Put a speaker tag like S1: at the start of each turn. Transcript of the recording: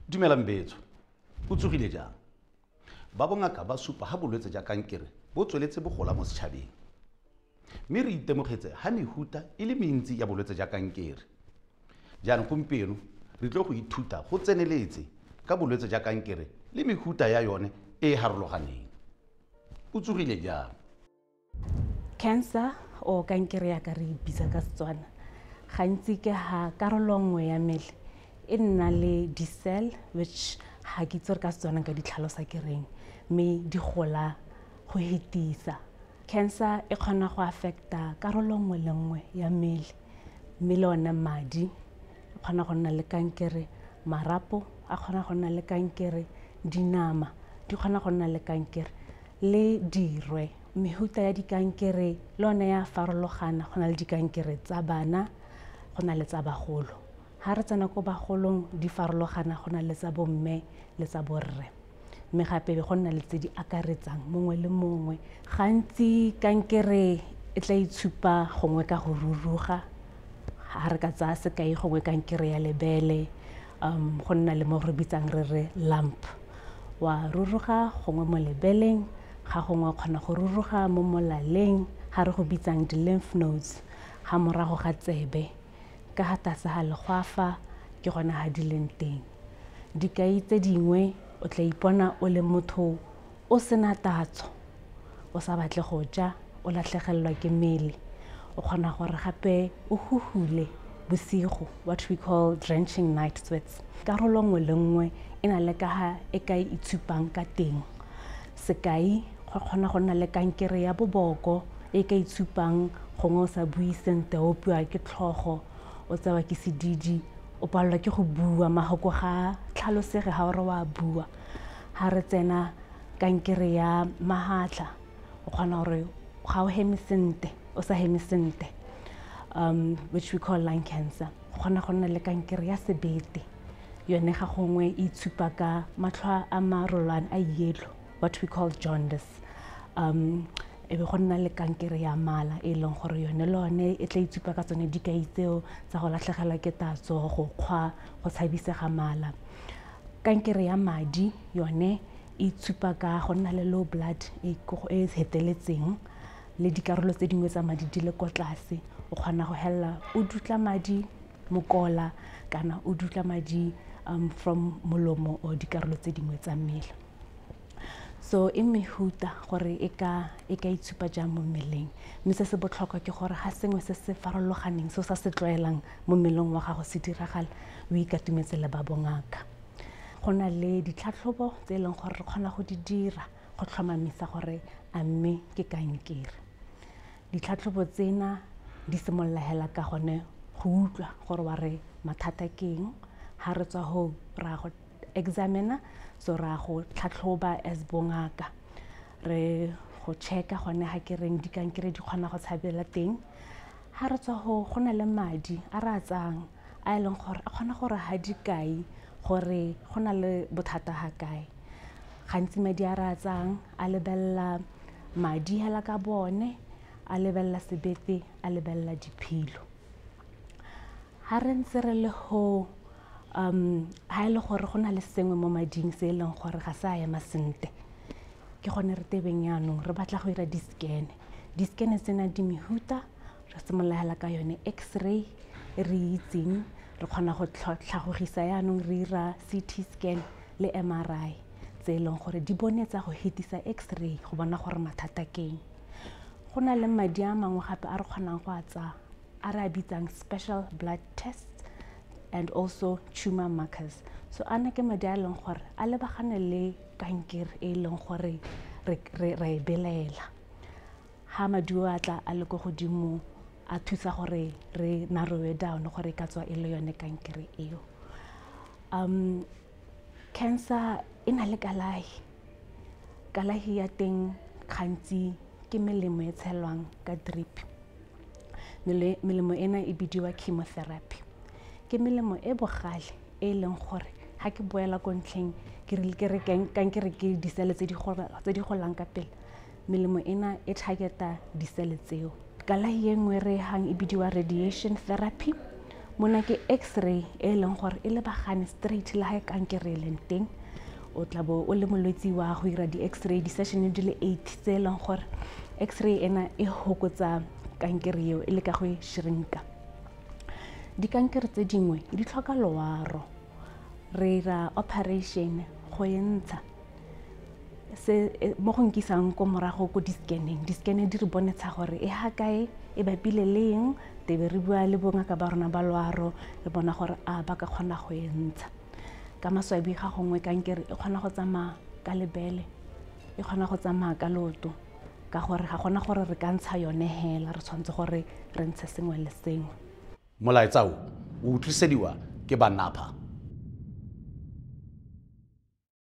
S1: Dumelang betso. O tsogile jang? Ba bongaka ba supa ha bolwetse ja kankere bo tsweletse bogola mo setšhabeng. Mme re itemogetse ha mehuta e le mentsi ya bolwetse ja kankere. Jaanong gompieno re tlo go ithuta go tseneletse ka bolwetse ja kankere le mehuta ya yone e harologaneng. O tsogile jang?
S2: Cancer o kankere ya ka re bitsa ka Setswana gantsi ke ha karolo nngwe ya mmele e nna le di-cell which ha ke itse ka Setswana ka di tlhalosa ke reng mme di gola go hetisa. Cancer e kgona go affecta karolo nngwe le nngwe ya mmele mme le ona madi a kgona go nna le kankere, marapo a kgona go nna le kankere, dinama di kgona go nna le kankere le dirwe. Mehuta ya dikankere le one ya farologana, go na le dikankere tsa bana, go na le tsa bagolo. Ha re tsena ko bagolong di farologana, go na le tsa bomme le tsa borre. Mme gape go nna le tse di akaretsang mongwe le mongwe. Gantsi kankere e tla itshupa gongwe ka go ruruga, ha re ka tsaya sekai gongwe kankere ya lebele, go nna le mo re bitsang re re lump. Wa ruruga gongwe mo lebeleng, ga gongwe kgona go ruruga mo molaleng, ha re go bitsang di-lymph nodes, ha morago ga tsebe, ka ha tlase ga legwafa ke gona ha di leng teng. Dikai tse dingwe o tla ipona o le motho o sena tatso, o sa batle go ja, o latlhegelwa ke mmele, o kgona gore gape o huhule bosigo, what we call drenching night sweats. Karolo nngwe le nngwe e na le ka ha e ka itshupang ka teng. Sekai go kgona go nna le kankere ya boboko e ka itshupang gongwe o sa bui sentle, o opiwa ke tlhogo, o tsewa ke sedidi, o palelwa ke go bua, mahoko ga tlhalosege ha o re wa bua. Ha re tsena kankere ya mahatla, o kgona gore ga o heme sentle, o sa heme sentle, which we call lung cancer. Go kgona go nna le kankere ya sebete, yone ga gongwe e itshupa ka matlho a marolwane a yellow, what we call jaundice. E be go nna le kankere ya mala e leng gore yone le one e tla itshupa ka tsone dikai tseo tsa go latlhegelwa ke tatso, go kgwa, go tshabisega mala. Kankere ya madi yone e itshupa ka go nna le low blood e heteletseng le dikarolo tse dingwe tsa madi di le ko tlase. O kgona go hella o dutla madi mokola kana o dutla madi from molomo o dikarolo tse dingwe tsa mmele. So e mehuta gore e ka itshupa jang mo mmeleng. Mme se se botlhokwa ke gore ga sengwe se se farologaneng se o sa se tlwaelang mo mmeleng wa gago se diragala, o ikatumetse le ba bongaka. Go na le ditlhatlhobo tse e leng gore re kgona go di dira go tlhomamisa gore a mme ke kankere. Ditlhatlhobo tsena di simolola hela ka gone go utlwa gore wa re mathata ke eng, ha re tswa ho ra go examiner, so ra go tlhatlhoba as bongaka, re go checka gone ha ke reng dikankere di kgona go tshabela teng. Ha re tswa ho go na le madi a re a tsang a e leng gore a kgona gore ha dikai gore go na le bothata ha kae. Gantsi madi a re a tsang a lebella madi hela ka bone, a lebella sebete, a lebella diphilo. Ha re ntse re le ho ha e le gore go na le sengwe mo mading se e leng gore ga sa ema sentle, ke gone re tebeng yaanong re batla go dira di-scan. Di-scan tsena di mehuta, re simolola hela ka yone x-ray e re itseng, re kgona go tlhagogisa yaanong re dira CT scan le MRI tse e leng gore di bonetsa go hetisa x-ray go bona gore mathata ke eng. Go na le madi a mangwe gape a re kgonang go a tsaya a re a bitsang special blood tests and also tumor markers. So ana ke madi a leng gore a lebagane le kankere e leng gore re e belaela. Ha madi a tla a le go godimo a thusa gore re narrow down gore ka tswa e le yone kankere eo. Cancer e na le kalahi ya teng gantsi ke melemo e tshelwang ka drip. Melemo ena e bidiwa chemotherapy. Ke melemo e bogale e leng gore ha ke boela ko ntlheng ke re kankere ke disele tse di golang ka pele, melemo ena e targeta disele tseo. Kalahi e nngwe re hang e bidiwa radiation therapy, mona ke x-ray e leng gore e lebagane straight le ha kankere e leng teng. O tla bo o le molwetsi wa go ira di-x-ray di-session di le 8 tse e leng gore x-ray ena e hokotsa kankere eo e le ka go e shrinka. Dikankere tse dingwe di tlhoka loaro, re ira operation go e ntsha se mo go nkisang ko morago ko di-scanning di re bonetsha gore e ha kae e bapile leng, tebe re bua le bongaka ba rona ba loaro re bona gore a ba ka kgona go e ntsha. Ka maswabi ga gongwe kankere e kgona go tsamaya ka lebele, e kgona go tsamaya ka loto, ka gore ga gona gore re ka ntsha yone hela, re tshwanetse gore re ntshe sengwe le sengwe.
S1: Molaetsa o utlwisediwa ke ba NAPA.